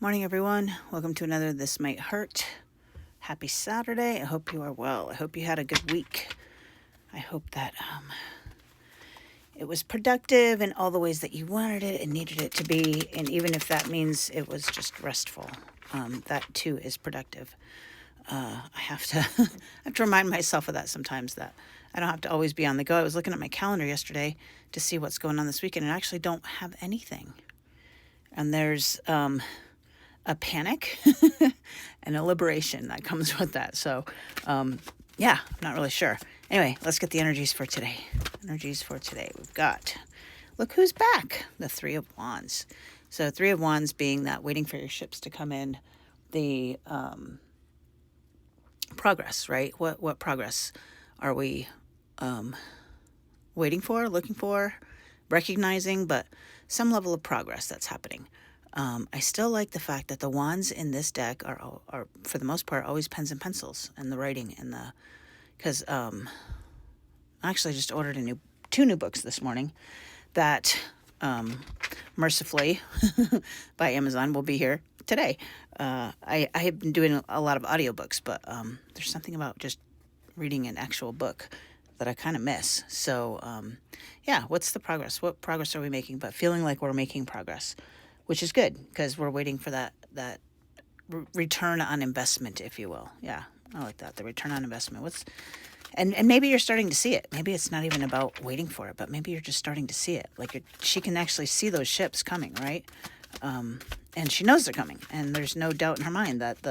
Morning, everyone. Welcome to another This Might Hurt. Happy Saturday. I hope you are well. I hope you had a good week. I hope that it was productive in all the ways that you wanted it and needed it to be. And even if that means it was just restful, that too is productive. I have to I have to remind myself of that sometimes, that I don't have to always be on the go. I was looking at my calendar yesterday to see what's going on this weekend, and I actually don't have anything. And there's a panic and a liberation that comes with that. So, I'm not really sure. Anyway, let's get the energies for today. We've got, look who's back, the Three of Wands. So Three of Wands being that waiting for your ships to come in, the progress, right? What progress are we waiting for, looking for, recognizing, but some level of progress that's happening. I still like the fact that the wands in this deck are for the most part always pens and pencils and the writing and because I actually just ordered two new books this morning that mercifully by Amazon will be here today. I have been doing a lot of audiobooks, but there's something about just reading an actual book that I kind of miss. So what's the progress? What progress are we making? But feeling like we're making progress, which is good because we're waiting for that return on investment, if you will. Yeah, I like that. The return on investment. And maybe you're starting to see it. Maybe it's not even about waiting for it, but maybe you're just starting to see it. Like she can actually see those ships coming, right? And she knows they're coming. And there's no doubt in her mind that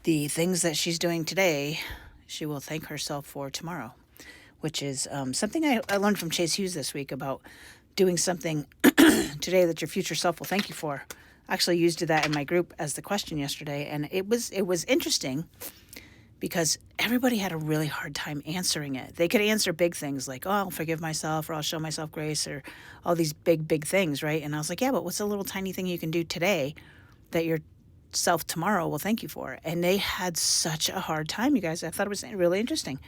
the things that she's doing today, she will thank herself for tomorrow, which is something I learned from Chase Hughes this week about doing something today that your future self will thank you for. I actually used that in my group as the question yesterday, and it was interesting because everybody had a really hard time answering it. They could answer big things like, oh, I'll forgive myself, or I'll show myself grace, or all these big things, right? And I was like, yeah, but what's a little tiny thing you can do today that your self tomorrow will thank you for? And they had such a hard time, you guys. I thought it was really interesting.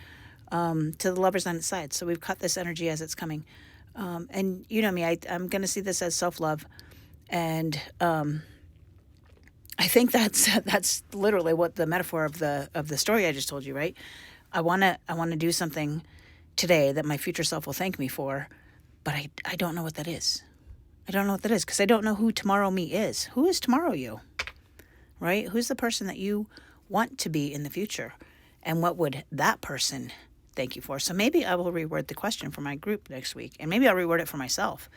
To the Lovers on its side. So we've cut this energy as it's coming. And you know me, I'm going to see this as self-love. And I think that's literally what the metaphor of the story I just told you, right? I want to do something today that my future self will thank me for, but I don't know what that is. I don't know what that is because I don't know who tomorrow me is. Who is tomorrow you? Right? Who's the person that you want to be in the future? And what would that person thank you for? So maybe I will reword the question for my group next week, and maybe I'll reword it for myself,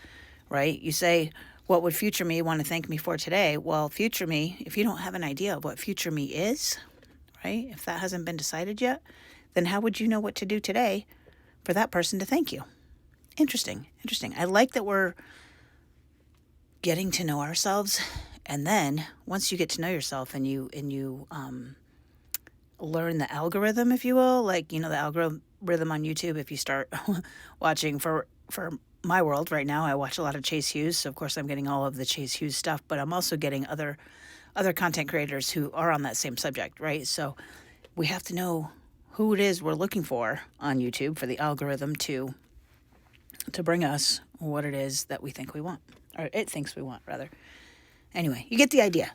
right? You say, what would future me want to thank me for today? Well, future me, if you don't have an idea of what future me is, right? If that hasn't been decided yet, then how would you know what to do today for that person to thank you? Interesting. I like that we're getting to know ourselves, and then once you get to know yourself and you learn the algorithm, if you will, like, the algorithm on YouTube, if you start watching for my world right now, I watch a lot of Chase Hughes. So of course I'm getting all of the Chase Hughes stuff, but I'm also getting other content creators who are on that same subject, right? So we have to know who it is we're looking for on YouTube for the algorithm to bring us what it is that we think we want, or it thinks we want, rather. Anyway, you get the idea.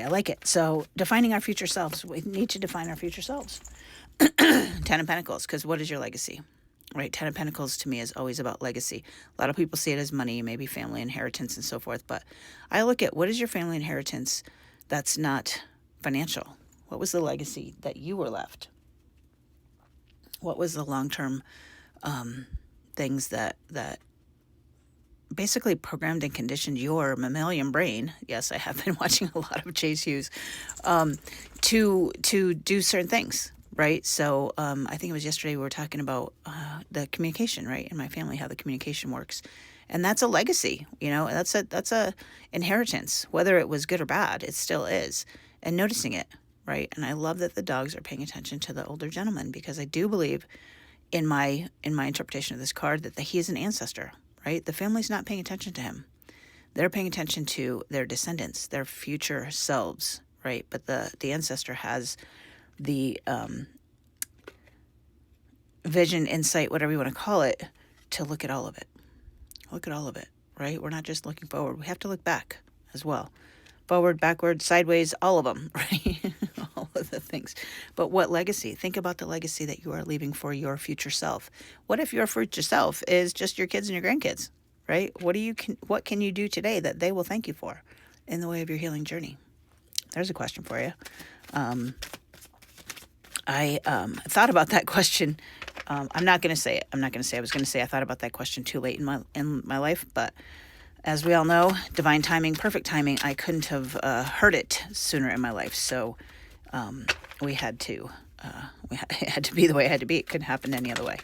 I like it. So defining our future selves. We need to define our future selves. 10 of Pentacles, because what is your legacy? Right? 10 of Pentacles to me is always about legacy. A lot of people see it as money, maybe family inheritance and so forth. But I look at, what is your family inheritance that's not financial? What was the legacy that you were left? What was the long-term things that basically programmed and conditioned your mammalian brain? Yes, I have been watching a lot of Chase Hughes to do certain things, right? So I think it was yesterday we were talking about the communication, right, in my family, how the communication works, and that's a legacy. That's a inheritance. Whether it was good or bad, it still is, and noticing it, right? And I love that the dogs are paying attention to the older gentleman, because I do believe in my interpretation of this card that he is an ancestor. Right? The family's not paying attention to him. They're paying attention to their descendants, their future selves, right? But the ancestor has the vision, insight, whatever you want to call it, to look at all of it. Right? We're not just looking forward. We have to look back as well. forward, backward, sideways, all of them, right? All of the things. But what legacy? Think about the legacy that you are leaving for your future self. What if your future self is just your kids and your grandkids, right? What can you do today that they will thank you for in the way of your healing journey? There's a question for you. I thought about that question. I'm not going to say it. I was going to say I thought about that question too late in my life, but as we all know, divine timing, perfect timing. I couldn't have heard it sooner in my life, so we had to. It had to be the way it had to be. It couldn't happen any other way.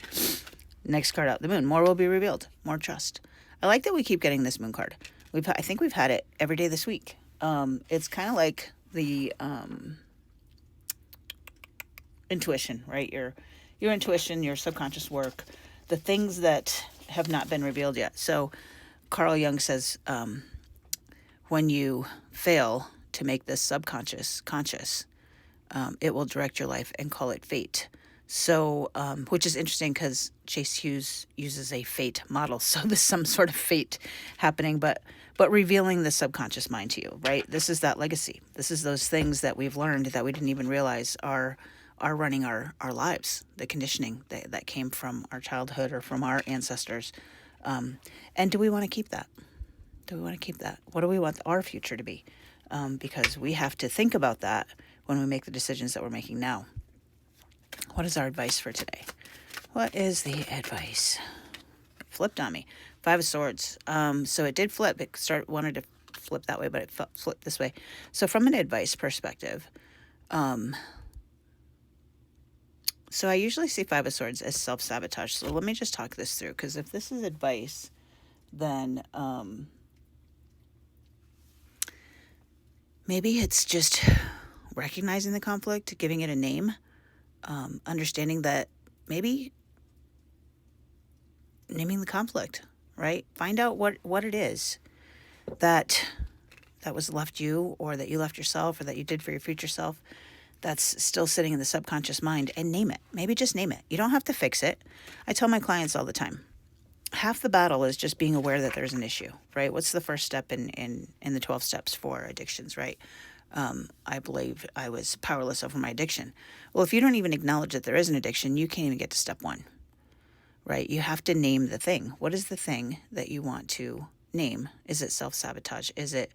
Next card out, the moon. More will be revealed. More trust. I like that we keep getting this moon card. I think we've had it every day this week. It's kind of like the intuition, right? Your intuition, your subconscious work, the things that have not been revealed yet. So Carl Jung says, when you fail to make this subconscious conscious, it will direct your life and call it fate. So, which is interesting because Chase Hughes uses a fate model. So there's some sort of fate happening, but revealing the subconscious mind to you, right? This is that legacy. This is those things that we've learned that we didn't even realize are running our lives, the conditioning that came from our childhood or from our ancestors. And do we want to keep that? Do we want to keep that? What do we want our future to be? Because we have to think about that when we make the decisions that we're making now. What is our advice for today? What is the advice? Flipped on me. 5 of Swords. So it did flip. It wanted to flip that way, but it flipped this way. So from an advice perspective, so I usually see 5 of Swords as self-sabotage. So let me just talk this through, because if this is advice, then maybe it's just recognizing the conflict, giving it a name, understanding that maybe naming the conflict, right? Find out what it is that was left you, or that you left yourself, or that you did for your future self, that's still sitting in the subconscious mind, and name it. Maybe just name it. You don't have to fix it. I tell my clients all the time, half the battle is just being aware that there's an issue, right? What's the first step in the 12 steps for addictions, right? I believe I was powerless over my addiction. Well, if you don't even acknowledge that there is an addiction, you can't even get to step 1, right? You have to name the thing. What is the thing that you want to name? Is it self-sabotage? Is it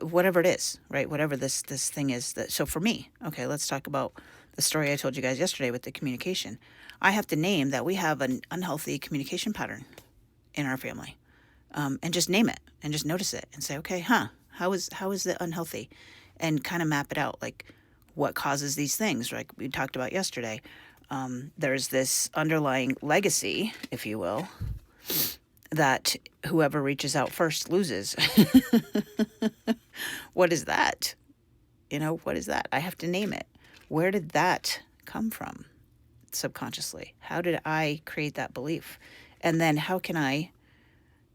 whatever it is, right? Whatever this thing is. So for me, okay, let's talk about the story I told you guys yesterday with the communication. I have to name that we have an unhealthy communication pattern in our family, and just name it and just notice it and say, okay, how is it unhealthy? And kind of map it out, like what causes these things, like we talked about yesterday. There's this underlying legacy, if you will, that whoever reaches out first loses. What is that? What is that? I have to name it. Where did that come from subconsciously? How did I create that belief? And then how can I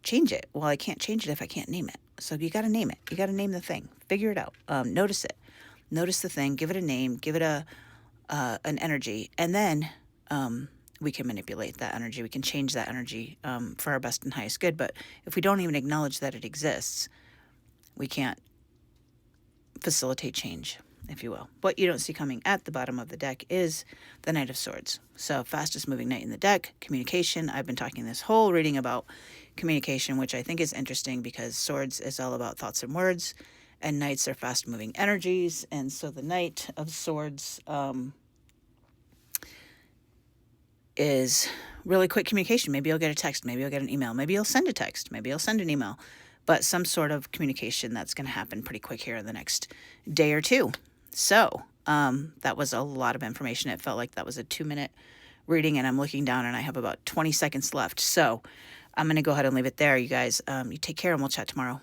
change it? Well, I can't change it if I can't name it. So you got to name it. You got to name the thing. Figure it out. Notice it. Notice the thing. Give it a name. Give it an energy. And then we can manipulate that energy. We can change that energy for our best and highest good. But if we don't even acknowledge that it exists, we can't facilitate change, if you will. What you don't see coming at the bottom of the deck is the Knight of Swords. So fastest moving knight in the deck, communication. I've been talking this whole reading about communication, which I think is interesting because Swords is all about thoughts and words, and Knights are fast moving energies. And so the Knight of Swords is really quick communication. Maybe you'll get a text, maybe you'll get an email, maybe you'll send a text, maybe you'll send an email, but some sort of communication that's going to happen pretty quick here in the next day or two. So that was a lot of information. It felt like that was a 2-minute reading, and I'm looking down and I have about 20 seconds left. So I'm going to go ahead and leave it there, you guys. You take care, and we'll chat tomorrow.